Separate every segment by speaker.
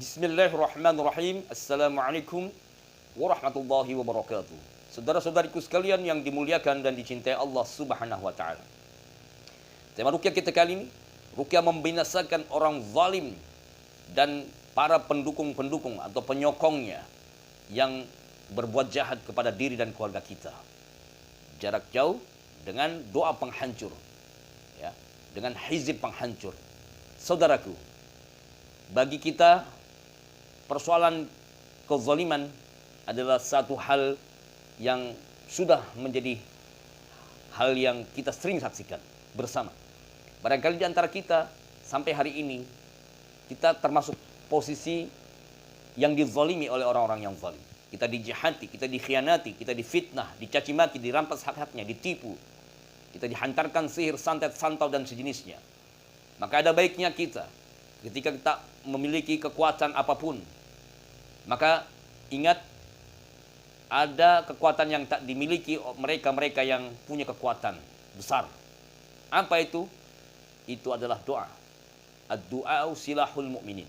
Speaker 1: Bismillahirrahmanirrahim. Assalamualaikum warahmatullahi wabarakatuh. Saudara-saudariku sekalian yang dimuliakan dan dicintai Allah Subhanahu wa taala. Tema ruqyah kita kali ini, ruqyah membinasakan orang zalim dan para pendukung-pendukung atau penyokongnya yang berbuat jahat kepada diri dan keluarga kita. Jarak jauh dengan doa penghancur, ya, dengan hizib penghancur. Saudaraku, bagi kita persoalan kezaliman adalah satu hal yang sudah menjadi hal yang kita sering saksikan bersama. Barangkali di antara kita sampai hari ini kita termasuk posisi yang dizalimi oleh orang-orang yang zalim. Kita dijahati, kita dikhianati, kita difitnah, dicaci maki, dirampas hak-haknya, ditipu. Kita dihantarkan sihir, santet, santau dan sejenisnya. Maka ada baiknya kita ketika kita memiliki kekuatan apapun, maka ingat ada kekuatan yang tak dimiliki mereka-mereka yang punya kekuatan besar. Apa itu? Itu adalah doa. Ad-du'a silahul mu'minin.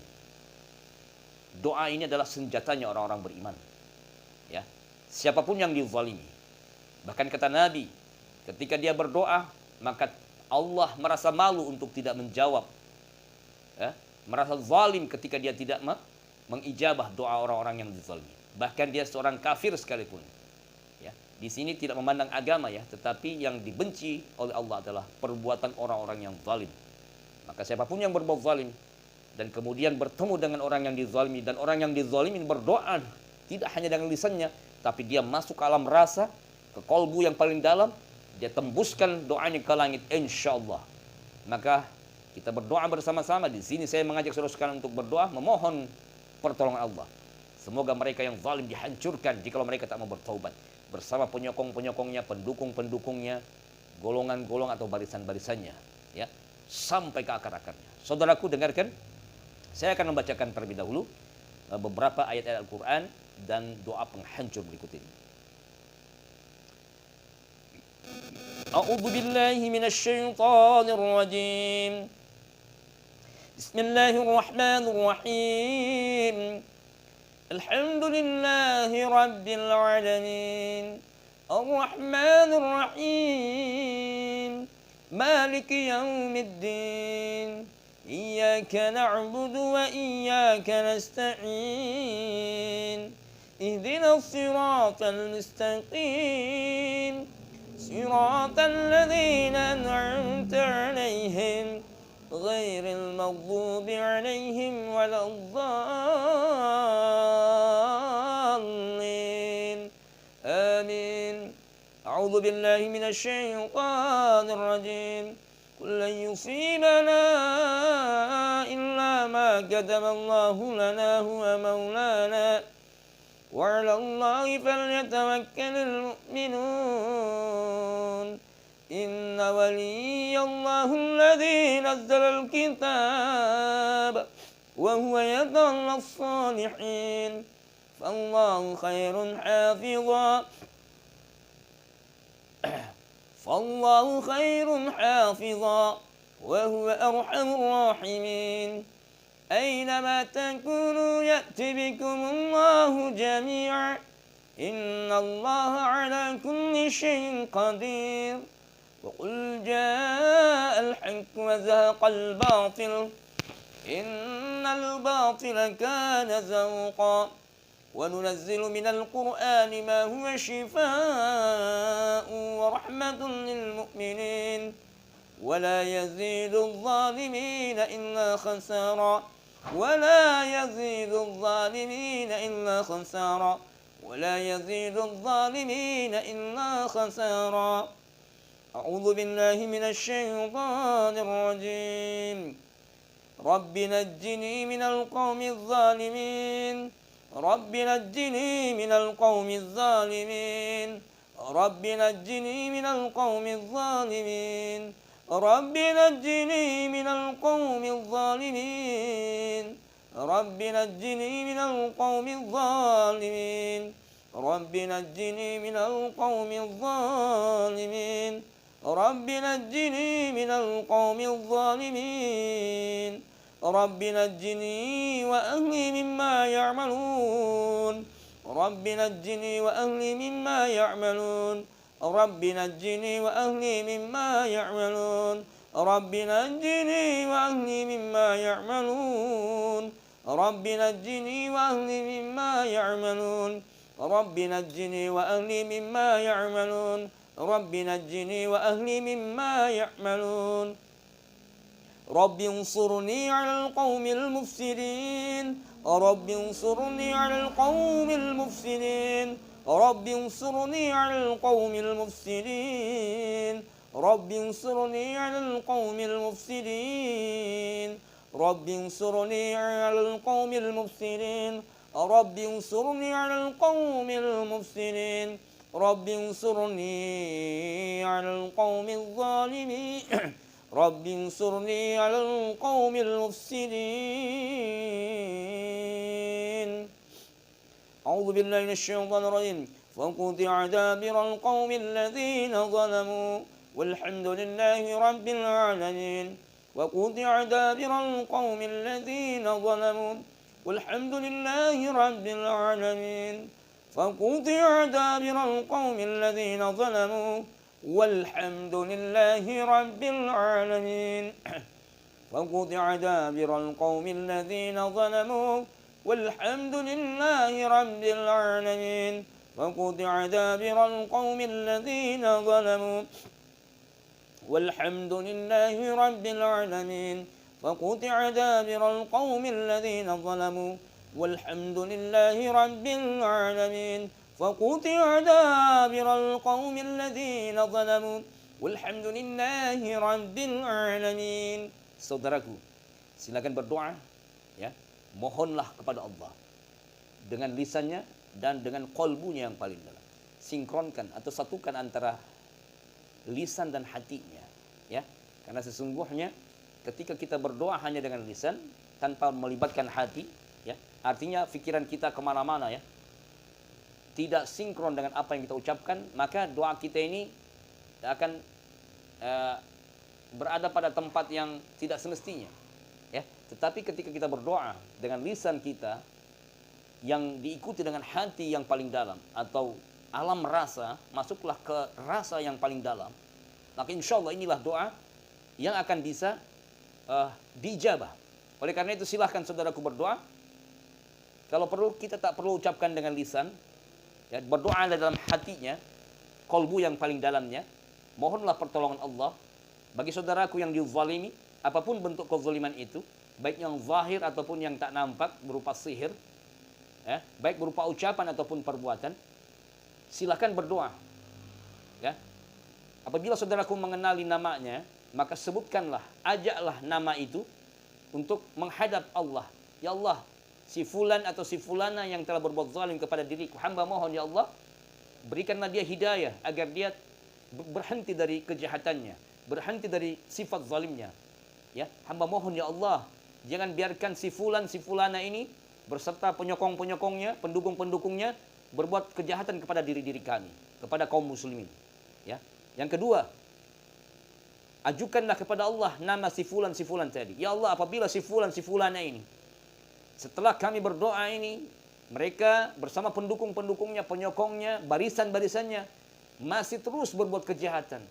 Speaker 1: Doa ini adalah senjatanya orang-orang beriman. Ya, siapapun yang dizalimi. Bahkan kata Nabi, ketika dia berdoa, maka Allah merasa malu untuk tidak menjawab. Ya, merasa zalim ketika dia tidak mengijabah doa orang-orang yang dizalimi. Bahkan dia seorang kafir sekalipun. Ya, di sini tidak memandang agama ya, tetapi yang dibenci oleh Allah adalah perbuatan orang-orang yang zalim. Maka siapapun yang berbuat zalim dan kemudian bertemu dengan orang yang dizalimi dan orang yang dizalimi berdoa tidak hanya dengan lisannya, tapi dia masuk ke alam rasa, ke kolbu yang paling dalam, dia tembuskan doanya ke langit insyaallah. Maka kita berdoa bersama-sama. Di sini saya mengajak saudara sekalian untuk berdoa, memohon pertolongan Allah. Semoga mereka yang zalim dihancurkan jika mereka tak mau bertaubat. Bersama penyokong-penyokongnya, pendukung-pendukungnya, golongan-golongan atau barisan-barisannya. Ya, sampai ke akar-akarnya. Saudaraku dengarkan, saya akan membacakan terlebih dahulu beberapa ayat-ayat Al-Quran dan doa penghancur berikut ini. A'udzu billahi minasy syaithanir rajim. Bismillahirrahmanirrahim. Alhamdulillahi rabbil alamin. Ar-Rahmanir Rahim. Maliki yaumiddin. Iyyaka na'budu wa iyyaka nasta'in. Ihdinas siratal mustaqim. Siratal ladzina an'amta 'alaihim ghairil maghdubi 'alaihim waladdallin. Amin. A'udzu billahi minasy syaithanir rajim. Qul lan yusibana illa ma kataballahu lana huwa maulana wa 'alallahi falyatawakkalul mu'minun. Inna waliyallahu alladhi nazzala al-kitab wa huwa yatawalla as-salihin. Fallahu khairun hafidha. Fallahu khairun hafidha wa huwa arhamur rahimin. Aynama takunu ya'ti bikumullahu jami'an. Innallaha 'ala kulli syai'in qadir. وقل جاء الحق وزهق الباطل إن الباطل كان زهوقا وننزل من القرآن ما هو شفاء ورحمة للمؤمنين ولا يزيد الظالمين إلا خسارا ولا يزيد الظالمين إلا خسارا ولا يزيد الظالمين إلا خسارا. أعوذ بالله من الشيطان الرجيم. رب نجني من القوم الظالمين. رب نجني من القوم الظالمين. رب نجني من القوم الظالمين. رب نجني من القوم الظالمين. رب نجني من القوم الظالمين. رب نجني من القوم الظالمين. رب نجني من القوم الظالمين. رب نجني وأهلي مما يعملون رب نجني وأهلي مما يعملون رب نجني وأهلي مما يعملون رب نجني وأهلي مما يعملون رب نجني وأهلي مما يعملون رب نجني وأهلي مما يعملون رب نجني وأهلي مما يعملون رب انصرني على القوم المفسدين رب انصرني على القوم المفسدين رب انصرني على القوم المفسدين رب انصرني على القوم المفسدين رب انصرني على القوم المفسدين رب انصرني على القوم المفسدين رب انصرني على القوم الظالمين رب انصرني على القوم المفسدين أعوذ بالله من الشيطان الرجيم فقطع دابر القوم الذين ظلموا والحمد لله رب العالمين وقطع دابر القوم الذين ظلموا والحمد لله رب العالمين فقطع دابر القوم الذين ظلموا والحمد لله رب العالمين فقطع دابر القوم الذين ظلموا والحمد لله رب العالمين فقطع دابر القوم الذين ظلموا والحمد لله رب العالمين فقطع دابر القوم الذين ظلموا والحمد لله رب العالمين فقطع دابر القوم الذين ظلموا والحمد لله رب العالمين. Saudaraku, silakan berdoa ya. Mohonlah kepada Allah dengan lisannya dan dengan qalbunya yang paling dalam. Sinkronkan atau satukan antara lisan dan hatinya ya. Karena sesungguhnya ketika kita berdoa hanya dengan lisan tanpa melibatkan hati ya, artinya pikiran kita kemana-mana ya, tidak sinkron dengan apa yang kita ucapkan, maka doa kita ini akan berada pada tempat yang tidak semestinya ya. Tetapi ketika kita berdoa dengan lisan kita yang diikuti dengan hati yang paling dalam atau alam rasa, masuklah ke rasa yang paling dalam, maka insya Allah inilah doa yang akan bisa diijabah. Oleh karena itu silahkan saudaraku berdoa. Kalau perlu kita tak perlu ucapkan dengan lisan ya, berdoa dalam hatinya, kolbu yang paling dalamnya. Mohonlah pertolongan Allah bagi saudaraku yang dizalimi, apapun bentuk kezaliman itu, baik yang zahir ataupun yang tak nampak berupa sihir ya, baik berupa ucapan ataupun perbuatan. Silakan berdoa ya. Apabila saudaraku mengenali namanya, maka sebutkanlah, ajaklah nama itu untuk menghadap Allah. Ya Allah, si fulan atau si fulana yang telah berbuat zalim kepada diriku, hamba mohon ya Allah, berikanlah dia hidayah agar dia berhenti dari kejahatannya, berhenti dari sifat zalimnya. Ya, hamba mohon ya Allah, jangan biarkan si fulan si fulana ini berserta penyokong-penyokongnya, pendukung-pendukungnya berbuat kejahatan kepada diri-diri kami, kepada kaum muslimin. Ya. Yang kedua, ajukanlah kepada Allah nama si fulan tadi. Ya Allah, apabila si fulana ini setelah kami berdoa ini, mereka bersama pendukung-pendukungnya, penyokongnya, barisan-barisannya masih terus berbuat kejahatan,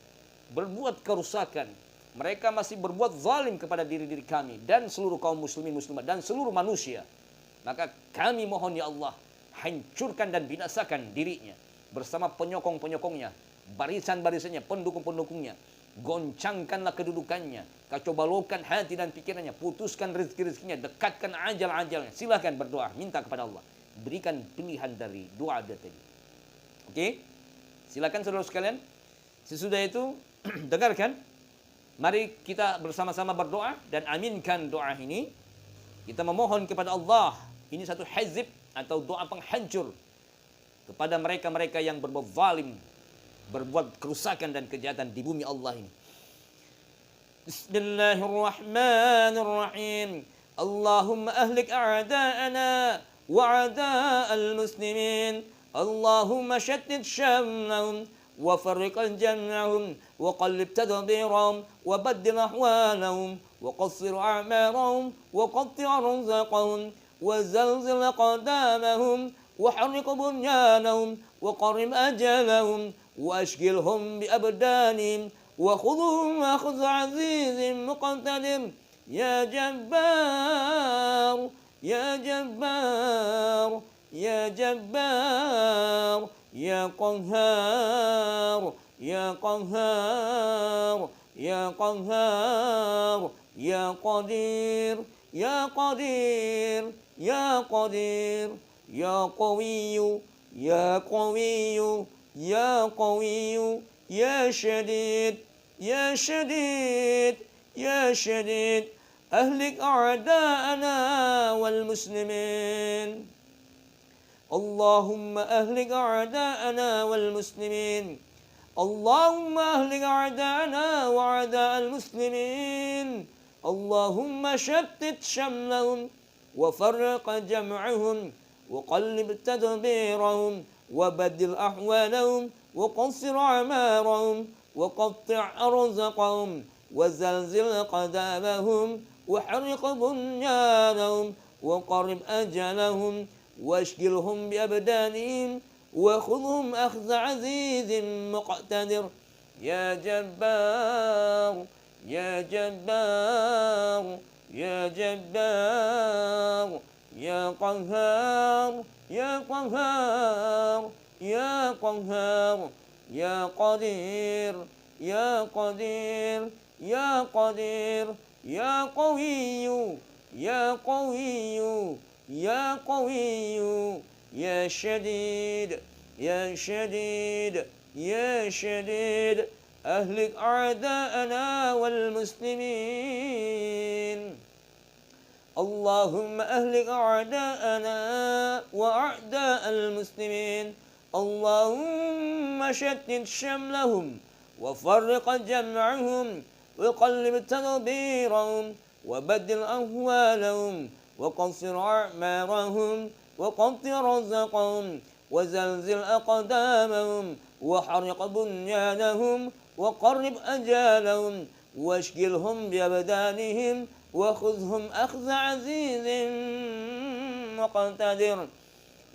Speaker 1: berbuat kerusakan, mereka masih berbuat zalim kepada diri-diri kami dan seluruh kaum muslimin muslimat dan seluruh manusia, maka kami mohon ya Allah, hancurkan dan binasakan dirinya bersama penyokong-penyokongnya, barisan-barisannya, pendukung-pendukungnya. Goncangkanlah kedudukannya, kacau balaukan hati dan pikirannya, putuskan rezeki-rezekinya, dekatkan ajal-ajalnya. Silahkan berdoa, minta kepada Allah, berikan pilihan dari doa tadi. Oke, silakan saudara sekalian. Sesudah itu dengarkan, mari kita bersama-sama berdoa dan aminkan doa ini. Kita memohon kepada Allah, ini satu hizib atau doa penghancur kepada mereka-mereka yang berbuat zalim, berbuat kerusakan dan kejahatan di bumi Allah ini. Bismillahirrahmanirrahim. Allahumma ahlik a'da'ana wa a'da'al muslimin. Allahumma shattit syamlahum wa farriq jam'ahum وقلب تدبيرهم وبدل أحوالهم وقصر أعمارهم وقطع رزقهم وزلزل أقدامهم وحرق بنيانهم وقرب أجلهم وأشغلهم بأبدانهم وخذهم أخذ عزيز مقتدر يا جبار يا جبار يا جبار يا قهار يا قهار يا قهار يا قدير يا قدير يا قدير يا قوي يا قوي يا قوي يا شديد يا شديد يا شديد أهلك أعداءنا والمسلمين. اللهم أهلك أعداءنا والمسلمين. اللهم أهلك أعداءنا وأعداء المسلمين. اللهم شتت شملهم وفرق جمعهم وقلب تدبيرهم وبدل أحوالهم وقصر أعمارهم وقطع أرزقهم وزلزل قدامهم وحرق بنيانهم وقرب أجلهم واشغلهم بأبدانهم وخذهم أخذ عزيز مقتدر يا جبار يا جبار يا جبار يا قهار يا قهار يا قهار يا قدير يا قدير يا قدير يا قوي يا قوي يا قوي يا شديد يا شديد يا شديد أهلك أعداءنا والمسلمين. اللهم أهلك أعداءنا وأعداء المسلمين. اللهم شتت شملهم وفرق جمعهم وقلب تدبيرهم وبدل أهوالهم وقصر أعمارهم وقطع رزقهم وزلزل أقدامهم وحرق بنيانهم وقرب أجالهم واشغلهم بأبدانهم وخذهم أخذ عزيز مقتدر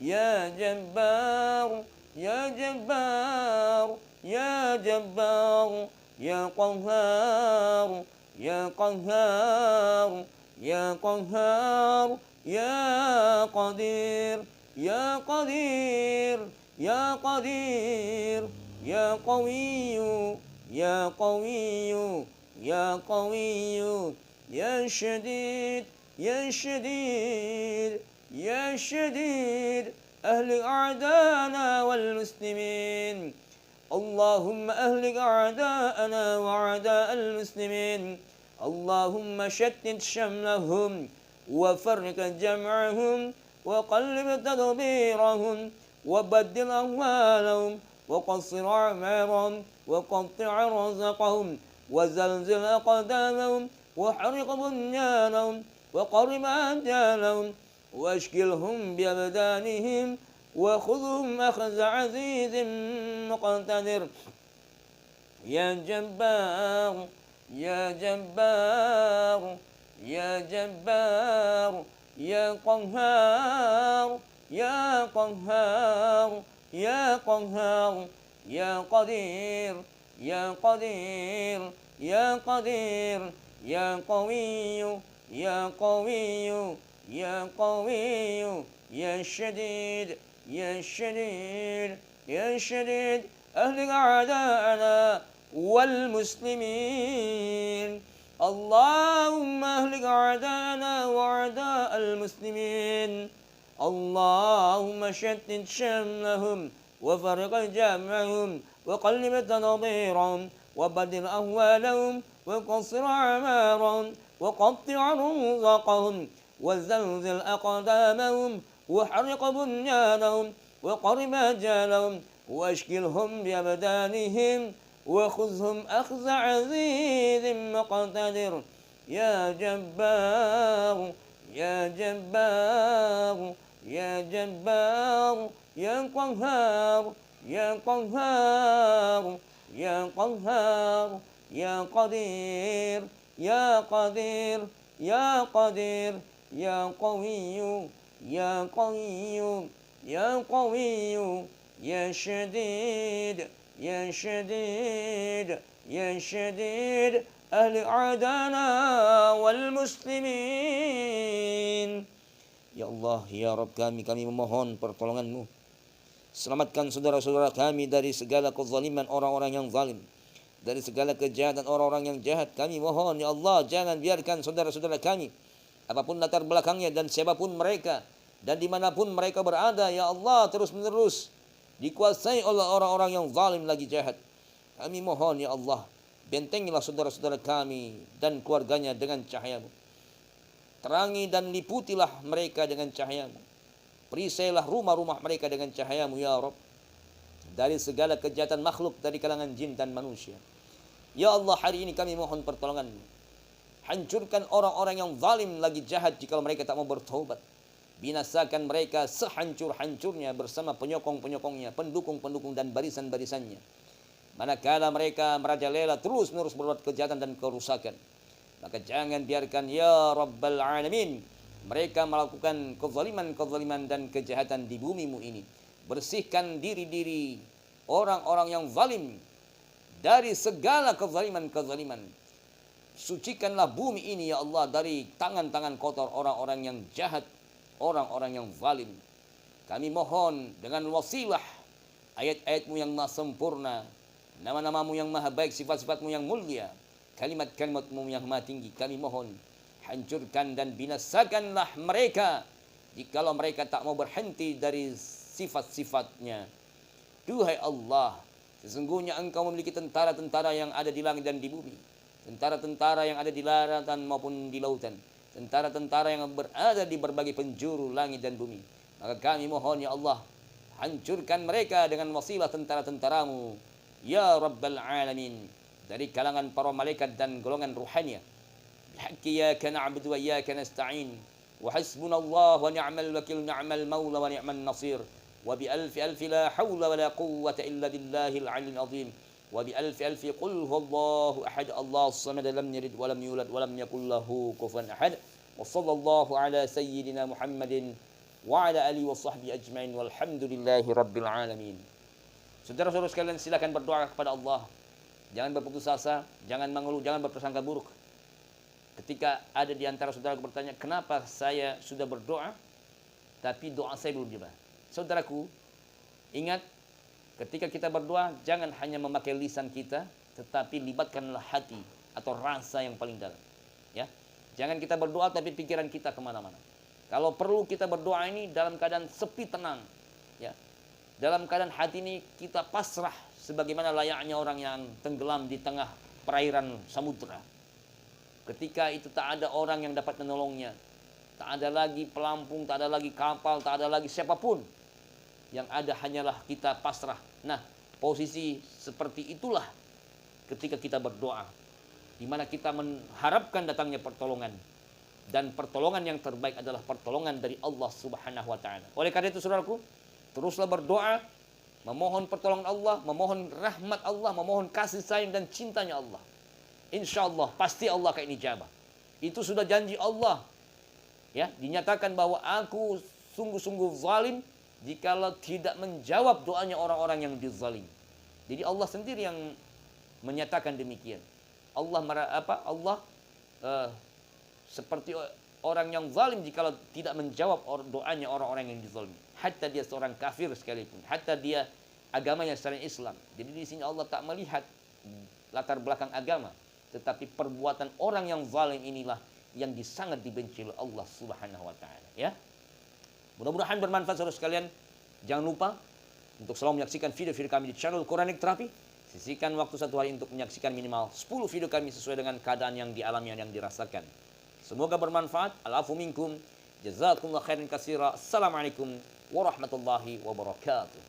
Speaker 1: يا جبار يا جبار يا جبار يا قهار يا قهار يا قهار يا قدير يا قدير يا قدير يا قوي يا قوي يا قوي يا شديد يا شديد يا شديد أهلك أعداءنا والمسلمين. اللهم أهلك أعداءنا وأعداء المسلمين. اللهم شتت شملهم وفرق جمعهم وقلب تدبيرهم وبدل أهوالهم وقصر أعمارهم وقطع رزقهم وزلزل أقدامهم وحرق بنيانهم وقرب أجالهم واشغلهم بأبدانهم وخذهم أخذ عزيز مقتدر يا جبار يا جبار يا جبار يا قهار يا قهار يا قهار يا قدير يا قدير يا قدير يا قوي يا قوي يا قوي يا شديد يا شديد يا شديد أهلك أعداءنا والمسلمين. اللهم أهلك أعداءنا وأعداء المسلمين. اللهم شتت شملهم وفرق جمعهم وقلب تدبيرهم وبدل أهوالهم وقصر أعمارهم وقطع رزقهم وزلزل أقدامهم وحرق بنيانهم وقرب أجالهم واشكلهم بأبدانهم وخذهم أخذ عزيز مقتدر يا جبار يا جبار يا جبار يا قهار يا قهار ya Qahhar, ya Qadir, ya Qadir, ya Qadir, ya Qawiyyu, ya Qawiyyu, ya Qawiyyu, ya Shadid, ya Shadid, ya Shadid, ahli adana wal muslimin. Ya Allah, ya Rabb kami memohon pertolongan-Mu. Selamatkan saudara-saudara kami dari segala kezaliman orang-orang yang zalim, dari segala kejahatan orang-orang yang jahat. Kami mohon, ya Allah, jangan biarkan saudara-saudara kami, apapun latar belakangnya dan siapapun mereka, dan dimanapun mereka berada, ya Allah, terus-menerus dikuasai oleh orang-orang yang zalim lagi jahat. Kami mohon, ya Allah, bentengilah saudara-saudara kami dan keluarganya dengan cahaya-Mu. Terangi dan liputilah mereka dengan cahaya-Mu. Perisailah rumah-rumah mereka dengan cahaya-Mu, ya Rabb, dari segala kejahatan makhluk dari kalangan jin dan manusia. Ya Allah, hari ini kami mohon pertolongan-Mu. Hancurkan orang-orang yang zalim lagi jahat jika mereka tak mau bertaubat. Binasakan mereka sehancur-hancurnya bersama penyokong-penyokongnya, pendukung-pendukung dan barisan-barisannya. Manakala mereka merajalela terus-menerus berbuat kejahatan dan kerusakan, maka jangan biarkan, ya Rabbal Alamin, mereka melakukan kezaliman-kezaliman dan kejahatan di bumi-Mu ini. Bersihkan diri-diri orang-orang yang zalim dari segala kezaliman-kezaliman. Sucikanlah bumi ini, ya Allah, dari tangan-tangan kotor orang-orang yang jahat, orang-orang yang zalim. Kami mohon dengan wasilah ayat-ayat-Mu yang maha sempurna, nama-nama-Mu yang maha baik, sifat-sifat-Mu yang mulia, kalimat-kalimat-Mu yang maha tinggi, kami mohon, hancurkan dan binasakanlah mereka jikalau mereka tak mau berhenti dari sifat-sifatnya. Duhai Allah, sesungguhnya Engkau memiliki tentara-tentara yang ada di langit dan di bumi, tentara-tentara yang ada di daratan maupun di lautan, tentara-tentara yang berada di berbagai penjuru langit dan bumi. Maka kami mohon, ya Allah, hancurkan mereka dengan wasilah tentara-tentara-Mu, ya Rabbal Alamin, dari kalangan para malaikat dan golongan ruhania. Bihaqqi iyyaka na'budu wa iyyaka nasta'in, wa hasbunallahu wa ni'mal wakil, ni'mal maula wa ni'man nasir, wa bi alfi la hawla wa la quwwata illa billahil 'aliyyil 'azim, wa bi alfi qul huwallahu ahad, Allahus samad, lam yalid wa lam yulad wa lam yakul lahu kufuwan ahad. Wa sallallahu ala sayyidina Muhammadin wa ala alihi wa sahbihi ajmain, walhamdulillahi rabbil alamin. Saudara-saudara sekalian, silakan berdoa kepada Allah. Jangan berputus asa, jangan mengeluh, jangan berprasangka buruk. Ketika ada di antara saudara bertanya, kenapa saya sudah berdoa tapi doa saya belum dijawab? Saudaraku, ingat, ketika kita berdoa, jangan hanya memakai lisan kita, tetapi libatkanlah hati atau rasa yang paling dalam. Ya, jangan kita berdoa tapi pikiran kita kemana-mana. Kalau perlu kita berdoa ini dalam keadaan sepi, tenang. Ya, dalam keadaan hati ini kita pasrah, sebagaimana layaknya orang yang tenggelam di tengah perairan samudra. Ketika itu tak ada orang yang dapat menolongnya, tak ada lagi pelampung, tak ada lagi kapal, tak ada lagi siapapun. Yang ada hanyalah kita pasrah. Nah, posisi seperti itulah ketika kita berdoa, di mana kita mengharapkan datangnya pertolongan. Dan pertolongan yang terbaik adalah pertolongan dari Allah Subhanahu wa Ta'ala. Oleh karena itu, saudaraku, teruslah berdoa, memohon pertolongan Allah, memohon rahmat Allah, memohon kasih sayang dan cintanya Allah. Insya Allah pasti Allah akan ijabah. Itu sudah janji Allah. Ya, dinyatakan bahwa aku sungguh-sungguh zalim jikalau tidak menjawab doanya orang-orang yang dizalim. Jadi Allah sendiri yang menyatakan demikian. Allah seperti orang yang zalim jikalau tidak menjawab doanya orang-orang yang dizalimi. Hatta dia seorang kafir sekalipun, hatta dia agamanya selain Islam. Jadi di sini Allah tak melihat latar belakang agama, tetapi perbuatan orang yang zalim inilah yang sangat dibenci oleh Allah Subhanahu wa Ta'ala. Ya, mudah-mudahan bermanfaat saudara sekalian. Jangan lupa untuk selalu menyaksikan video-video kami di channel Quranic Therapy. Sisihkan waktu satu hari untuk menyaksikan minimal 10 video kami sesuai dengan keadaan yang dialami dan yang dirasakan. Semoga bermanfaat. Al-afu minkum. Jazakumullah khairan katsira. Assalamualaikum warahmatullahi wabarakatuh.